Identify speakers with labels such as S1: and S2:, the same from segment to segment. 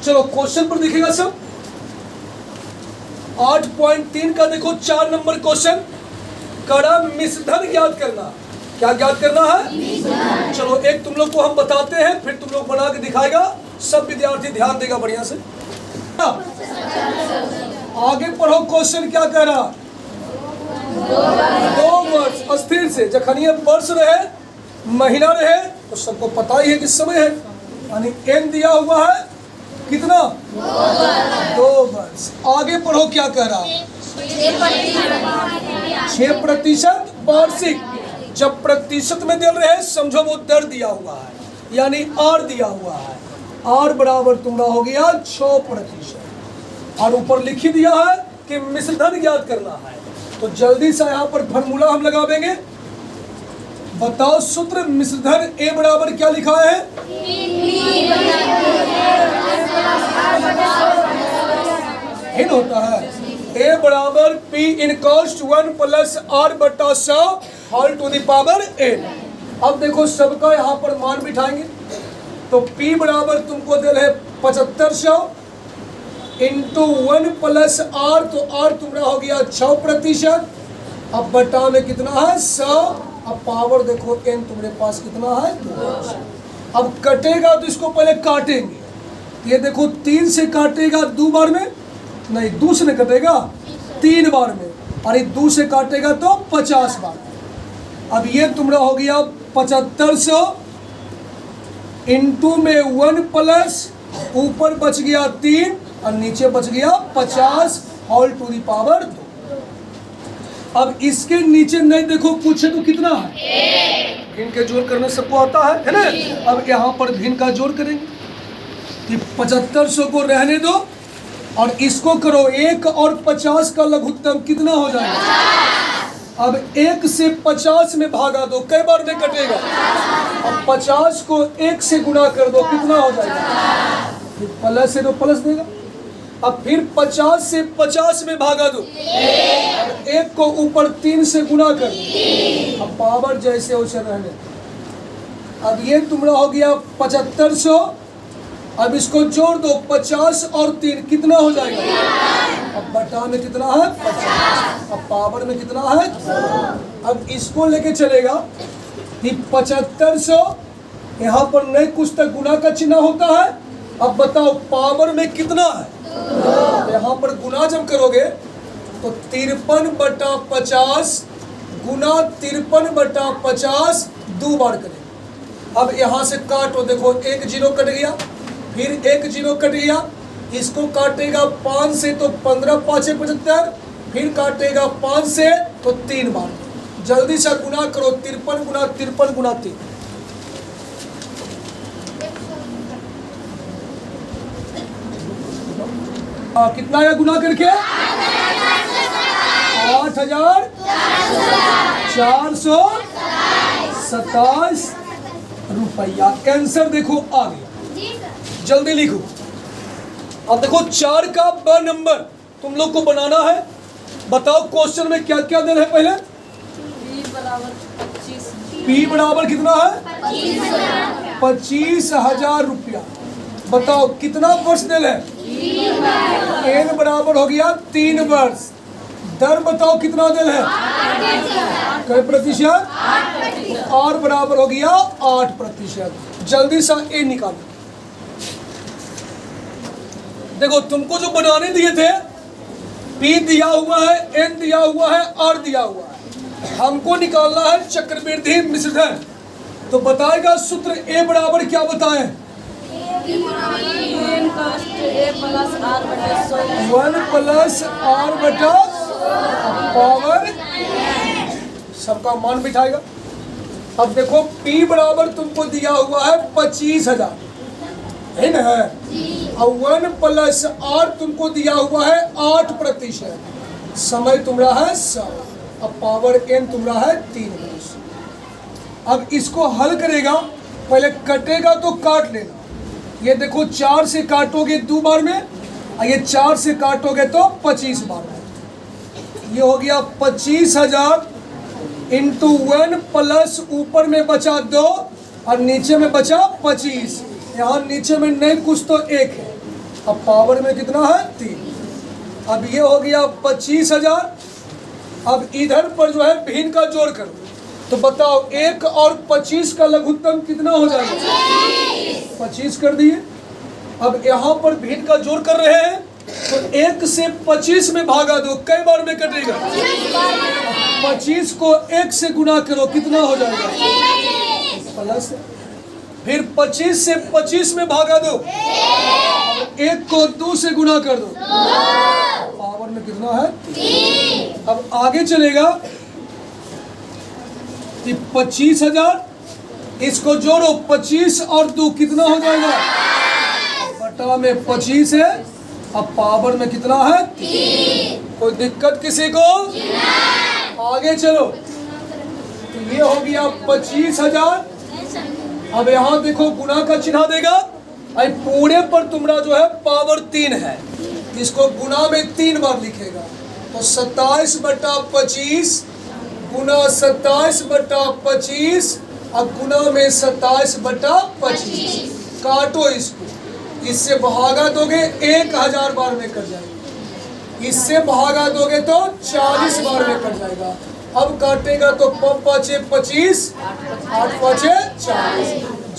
S1: चलो क्वेश्चन पर दिखेगा सब। 8.3 का देखो 4 नंबर क्वेश्चन, कड़ा मिश्रधन ज्ञात करना। क्या ज्ञात करना है? चलो एक तुम लोग को हम बताते हैं, फिर तुम लोग बना के दिखाएगा। सब विद्यार्थी ध्यान देगा बढ़िया से। आगे पढ़ो, क्वेश्चन क्या कह रहा? 2 वर्ष अस्थिर से जखनिए वर्ष रहे महीना रहे तो सबको पता ही है किस समय है, यानी एन दिया हुआ है कितना? 2 वर्ष। आगे पढ़ो क्या कह रहा? 6% वार्षिक। जब प्रतिशत में दे रहे समझो वो दर दिया हुआ है, यानी आर दिया हुआ है। आर बराबर तुम्हारा हो गया 6%, और ऊपर लिखी दिया है कि मिश्रधन ज्ञात करना है। तो जल्दी से यहाँ पर फॉर्मूला हम लगा देंगे। बताओ सूत्र मिश्रधन ए बराबर क्या लिखा है? इन होता है ए बराबर P in cost 1 plus r बटा 100 whole to the power n। अब देखो सबका यहाँ पर मान बिठाएंगे। तो P बराबर तुमको दे रहे 7500 इंटू 1 प्लस आर, तो आर तुम्हारा हो गया 6%। अब बटा में कितना है? 100। अब पावर देखो n तुम्हारे पास कितना है? 2। अब कटेगा तो इसको पहले काटेंगे। ये देखो 3 से काटेगा 2 बार में, नहीं 2 से कटेगा 3 बार में, और ये 2 से काटेगा तो 50 बार। अब ये तुम्हारा हो गया 7500 इंटू में 1 प्लस ऊपर बच गया 3 और नीचे बच गया 50 होल टू दी पावर 2। अब इसके नीचे नहीं देखो पूछे तो कितना है? भिन्न के जोड़ करना सबको आता है ना? अब यहाँ पर भिन्न का जोड़ करेंगे कि 7500 को रहने दो और इसको करो 1 और 50 का लघुत्तम कितना हो जाएगा? अब 1 से 50 में भागा दो, कई बार में कटेगा। अब 50 को 1 से गुणा कर दो, कितना हो जाएगा? फिर प्लस है तो प्लस देगा। अब फिर 50 से 50 में भागा दो, अब 1 को ऊपर 3 से गुणा कर दो। अब पावर जैसे वैसे रहने। अब ये तुम्हारा हो गया 7500। अब इसको जोड़ दो 50 और 3 कितना हो जाएगा? अब बटा में कितना है? 50। अब पावर में कितना है? अब इसको लेके चलेगा कि 7500 यहाँ पर नहीं कुछ तक गुना का चिन्ह होता है। अब बताओ पावर में कितना है? तो यहाँ पर गुना जब करोगे तो 53/50 गुना 53/50 2 बार करेंगे। अब यहाँ से काटो, देखो 1 0 कट गया, फिर 1 0 कट गया। इसको काटेगा 5 से तो 15 5 75, फिर काटेगा 5 से तो 3 बार। जल्दी से गुना करो 53 गुना 53 गुना 3। कितना है गुना करके? 8427 रुपया। आंसर देखो आ गया, जल्दी लिखो। अब देखो 4 का ब नंबर तुम लोग को बनाना है। बताओ क्वेश्चन में क्या क्या दे रहे हैं? पहले P बराबर कितना है? 25,000 रुपया। बताओ कितना वर्ष दे रहे? n बराबर हो गया 3 वर्ष। दर बताओ कितना दे रहे? कई प्रतिशत? r बराबर हो गया 8%। जल्दी से a निकालो। देखो तुमको जो बनाने दिए थे, P दिया हुआ है, n दिया हुआ है, r दिया हुआ है। हमको निकालना है चक्रवृद्धि मिश्रधन। तो बताएगा सूत्र a बराबर क्या बताएं? 1 प्लस आर बटा पावर। सबका मान बिठाएगा। अब देखो P बराबर तुमको दिया हुआ है 25,000 है ना, और 1 प्लस आर तुमको दिया हुआ है 8%। समय तुम्हारा है 100। अब पावर n तुम्हारा है 3 वर्ष। अब इसको हल करेगा, पहले कटेगा तो काट लेना। ये देखो 4 से काटोगे 2 बार में, और ये 4 से काटोगे तो 25 बार में। ये हो गया 25,000 इंटू 1 प्लस ऊपर में बचा 2 और नीचे में बचा 25। यहाँ नीचे में नहीं कुछ तो 1 है, अब पावर में कितना है 3। अब ये हो गया 25,000। अब इधर पर जो है भिन्न का जोड़ करो, तो बताओ 1 और 25 का लघुत्तम कितना हो जाएगा? 25 कर दिए। अब यहाँ पर भिन्न का जोड़ कर रहे हैं, तो 1 से 25 में भागा दो, कई बार में कटेगा? 25 को 1 से गुना करो, कितना हो जाएगा? प्लस। फिर 25 से 25 में भागा दो, 1 को 2 से गुना कर दो, पावर में कितना है? 3। अब आगे चलेगा कि 25,000, इसको जोड़ो, 25 और 2 कितना हो जाएगा? बटा में 25 है, अब पावर में कितना है? 3। कोई दिक्कत किसी को? आगे चलो, तो ये हो गया 25,000। अब यहाँ देखो गुना का चिन्ह देगा, अब पूरे पर तुम्हारा जो है पावर 3 है, इसको गुना में 3 बार लिखेगा, तो 27/25 गुना 27/25, अब गुना में 27/25। काटो इसको, इससे भागा दोगे 1000 बार में कट जाएगा, इससे भागा दोगे तो 40 बार में कट जाएगा। अब काटेगा तो 5 × 5 = 25, 8 × 5 = 40।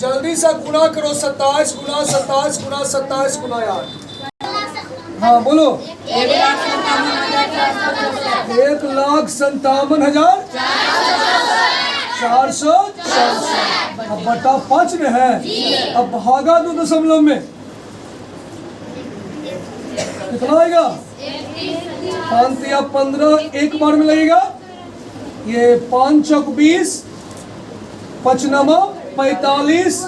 S1: जल्दी से गुना करो, 27 गुना 27 गुना 27 गुना 8। हाँ बोलो। 1,57,400। अब बटा 5 में है, अब भागा दो दशमलव में, कितना आएगा? 5 या 15 एक बार में लगेगा, ये 5 चौक 20, 5 9 45,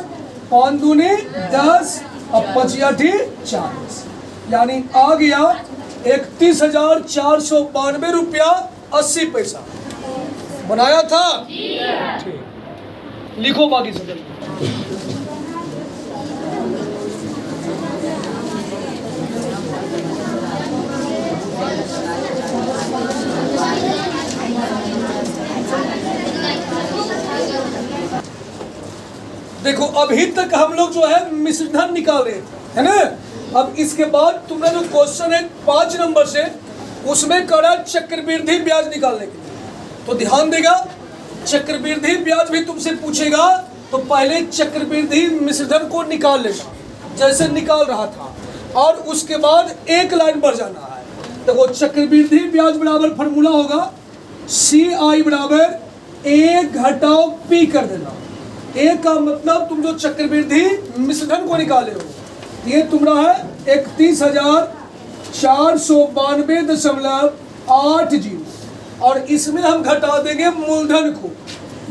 S1: 5 दूनी 10, अब 5 या 40, यानी आ गया 31,492 रुपया 80 पैसा। बनाया था? ठीक, लिखो बाकी सब। देखो अभी तक हम लोग जो है मिश्रधन निकाल रहे थे, है ना? अब इसके बाद तुमने जो क्वेश्चन है 5 नंबर से, उसमें करा चक्रवृद्धि ब्याज निकालने के लिए, तो ध्यान देगा, चक्रवृद्धि ब्याज भी तुमसे पूछेगा, तो पहले चक्रवृद्धि मिश्रधन को निकाल लेना जैसे निकाल रहा था, और उसके बाद एक लाइन पर जाना है। देखो चक्रवृद्धि ब्याज बराबर फॉर्मूला होगा CI बराबर A घटाओ P कर देना। A का मतलब तुम जो चक्रवृद्धि मिश्रधन को निकाले हो, ये तुम्हारा है 31,492.80, और इसमें हम घटा देंगे मूलधन को,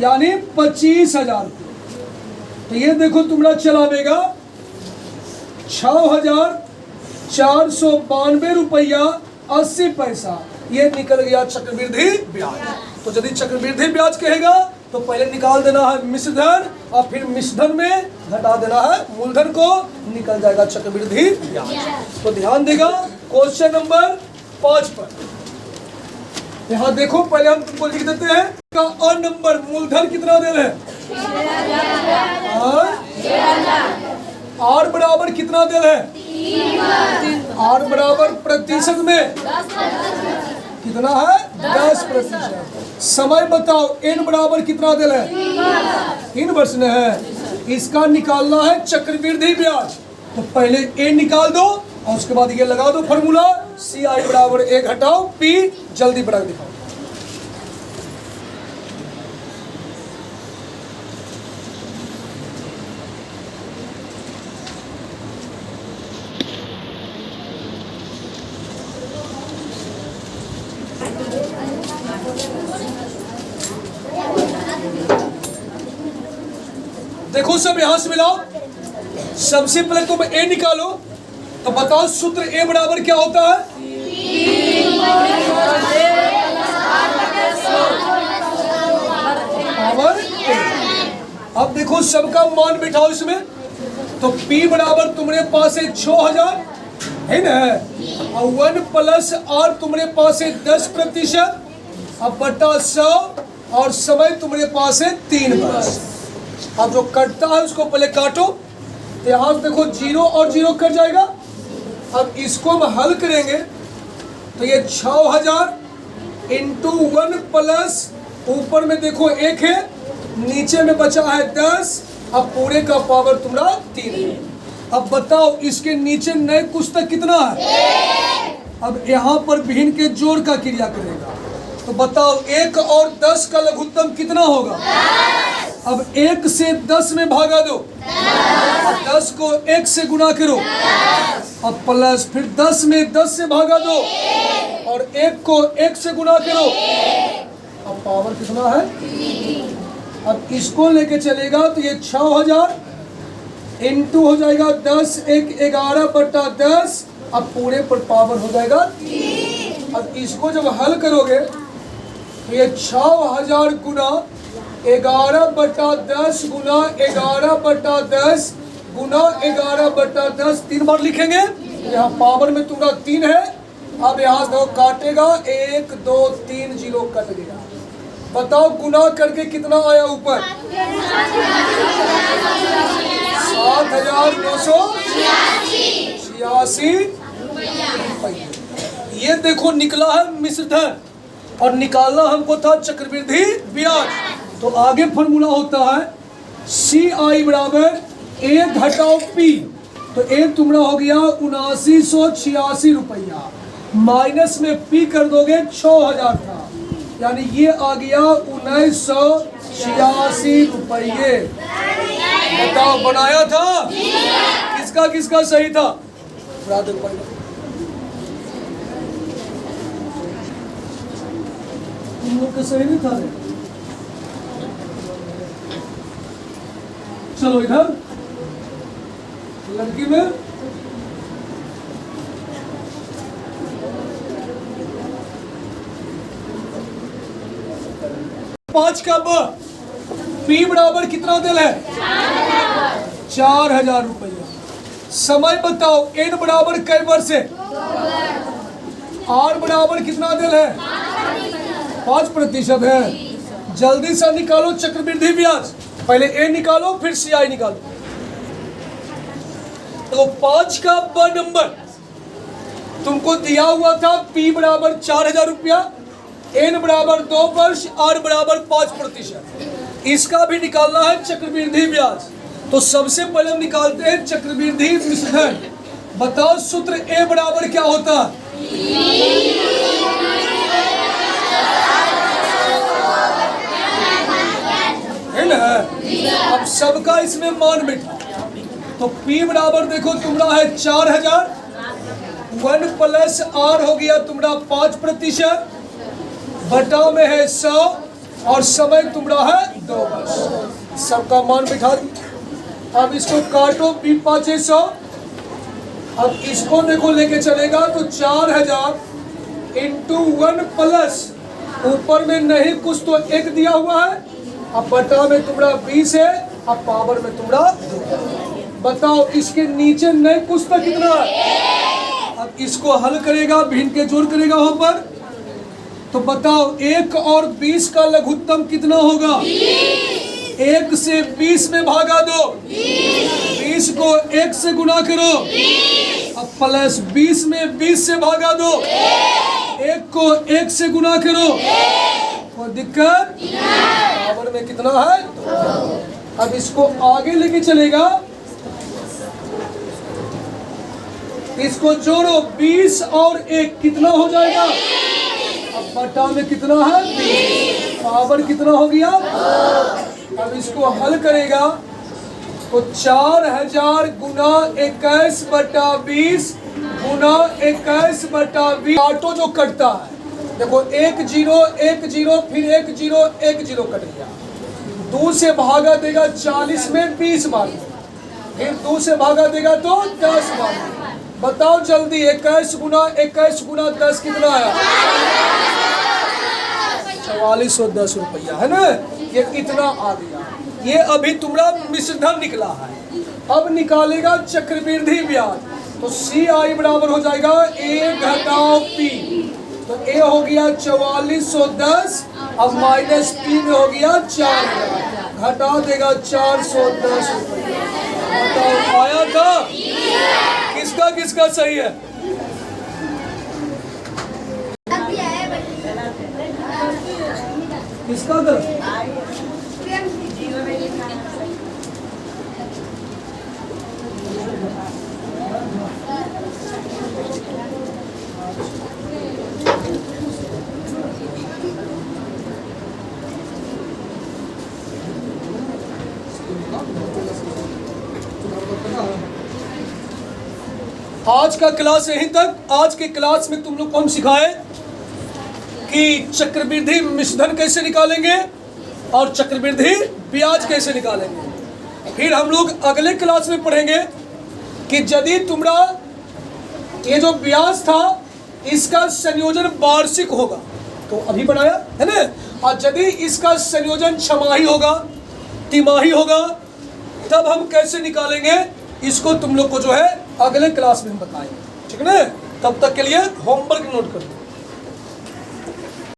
S1: यानी 25,000 को, तो ये देखो तुम्हारा चलावेगा 6,492 रुपया 80 पैसा, ये निकल गया चक्रवृद्धि ब्याज। तो यदि चक्रवृद्धि ब्याज कहेगा तो पहले निकाल देना है मिश्रधन, और फिर मिश्रधन में घटा देना है मूलधन को, निकल जाएगा चक्रवृद्धि ब्याज। तो ध्यान देगा क्वेश्चन नंबर 5 पर, यहाँ देखो पहले हम तुमको लिख देते हैं का और नंबर मूलधन कितना दे रहे हैं, R बराबर कितना दे रहे हैं, R बराबर प्रतिशत में कितना है 10%। समय बताओ, N बराबर कितना दे रहे हैं, 3% है। इसका निकालना है चक्रवृद्धि ब्याज, तो पहले A निकाल दो और उसके बाद ये लगा दो फॉर्मूला CI बराबर A घटाओ P। जल्दी बना दिखाओ। देखो सब यहां से मिलाओ। सबसे पहले तुम A निकालो, तो बताओ सूत्र A बराबर क्या होता है, पावर A। अब देखो सबका मान बिठाओ इसमें, तो P बराबर तुम्हारे पास है 6,000 है ना, और 1 + R तुम्हारे पास है 10%, अब बटा 100, और समय तुम्हारे पास है 3 बस। अब जो कटता है उसको पहले काटो, तो यहाँ से देखो 0 और 0 कट जाएगा, अब इसको हम हल करेंगे तो ये 6000 इंटू 1 प्लस ऊपर में देखो 1 है, नीचे में बचा है 10। अब पूरे का पावर तुम्हारा 3 है। अब बताओ इसके नीचे नए कुछ तक कितना है? अब यहाँ पर भिन्न के जोड़ का क्रिया करेगा तो बताओ 1 और 10 का लघुत्तम कितना होगा? अब 1 से 10 में भागा दो और 10 को 1 से गुना करो। अब प्लस फिर 10 में 10 से भागा दो और 1 को 1 से गुना करो। अब पावर कितना है? अब इसको लेके चलेगा तो ये 6000 इंटू हो जाएगा 10 1 11/10। अब पूरे पर पावर हो जाएगा। अब इसको जब हल करोगे तो ये 6000 गुना 11/10 गुना 11/10 गुना 11/10 3 बार लिखेंगे। यहाँ पावर में तुम्हारा 3 है। अब यहाँ देखो काटेगा 1 2 3 जीरो कट गया। बताओ गुना करके कितना आया ऊपर? 7986 रुपये। ये देखो निकला है मिश्र धन और निकालना हमको था चक्रवृद्धि ब्याज। तो आगे फॉर्मूला होता है CI बराबर A घटाओ P। तो A तुम्हारा हो गया 7986 रुपया, माइनस में P कर दोगे 6000 था, यानी ये आ गया 1986 रुपये। बताओ बनाया था? किसका किसका सही था? तुम लोग का सही नहीं था। चलो इधर लड़की में पांच का ब P बराबर कितना दिल है? 4000 रुपया। समय बताओ N बराबर कई वर्ष है? R बराबर कितना दिल है? 5% है। जल्दी से निकालो चक्रवृद्धि ब्याज। पहले A निकालो फिर CI निकालो। तो 5 का ब नंबर तुमको दिया हुआ था P बराबर 4000 रुपया, N बराबर 2 वर्ष, R बराबर 5%। इसका भी निकालना है चक्रवृद्धि ब्याज। तो सबसे पहले हम निकालते हैं चक्रवृद्धि मिश्रधन। बताओ सूत्र A बराबर क्या होता है? है ना? अब सबका इसमें मान बैठा तो P बराबर देखो तुम्हारा है 4000, 1 प्लस R हो गया तुम्हारा 5%, बटा में है 100 और समय तुम्हारा है 2 वर्ष। सबका मान बिठा दी। अब इसको काटो P 500। अब इसको देखो लेके चलेगा तो 4000 इंटू 1 प्लस ऊपर में नहीं कुछ तो 1 दिया हुआ है। अब बटा में तुम्हारा 20 है। अब पावर में तुम्हारा 2। बताओ इसके नीचे नहीं कुछ तो कितना है? अब इसको हल करेगा, भिन्न के जोड़ करेगा वहां पर। तो बताओ 1 और 20 का लघुत्तम कितना होगा? 1 से 20 में भागा दो, 20 को 1 से गुना करो। अब प्लस 20 में 20 से भागा दो, 1 को 1 से गुना करो। कोई दिक्कत? पावर में कितना है? अब इसको आगे लेके चलेगा। इसको जोड़ो 20 और 1 कितना हो जाएगा? अब बटा में कितना है? 20। पावर कितना हो गया? अब इसको हल करेगा तो 4000 गुना 21/20 गुना 21/20। ऑटो जो कटता है देखो 1 0 1 0 फिर 1 0 1 0 कट गया। 2 से भागा देगा 40 में 20 मार, फिर 2 से भागा देगा तो 10 मार। बताओ जल्दी 21 गुना 10 कितना आया? 4410 रुपया है ना। ये इतना आ गया। ये अभी तुम्हारा मिश्रधन निकला है। अब निकालेगा चक्रवृद्धि ब्याज। तो CI बराबर हो जाएगा A घटाओ P। तो A हो गया 4410, अब माइनस P में हो गया 4000, घटा देगा 410 रुपया। बताओ आया था? किसका किसका सही है? किसका गलत? आज का क्लास यहीं तक। आज के क्लास में तुम लोग को हम सिखाए कि चक्रवृद्धि मिश्रधन कैसे निकालेंगे और चक्रवृद्धि ब्याज कैसे निकालेंगे। फिर हम लोग अगले क्लास में पढ़ेंगे कि यदि तुम्हारा ये जो ब्याज था इसका संयोजन वार्षिक होगा, तो अभी बनाया है ना, और यदि इसका संयोजन छमाही होगा, तिमाही होगा, तब हम कैसे निकालेंगे इसको तुम लोग को जो है अगले क्लास में हम बताएंगे। ठीक है ना? तब तक के लिए होमवर्क नोट कर दो।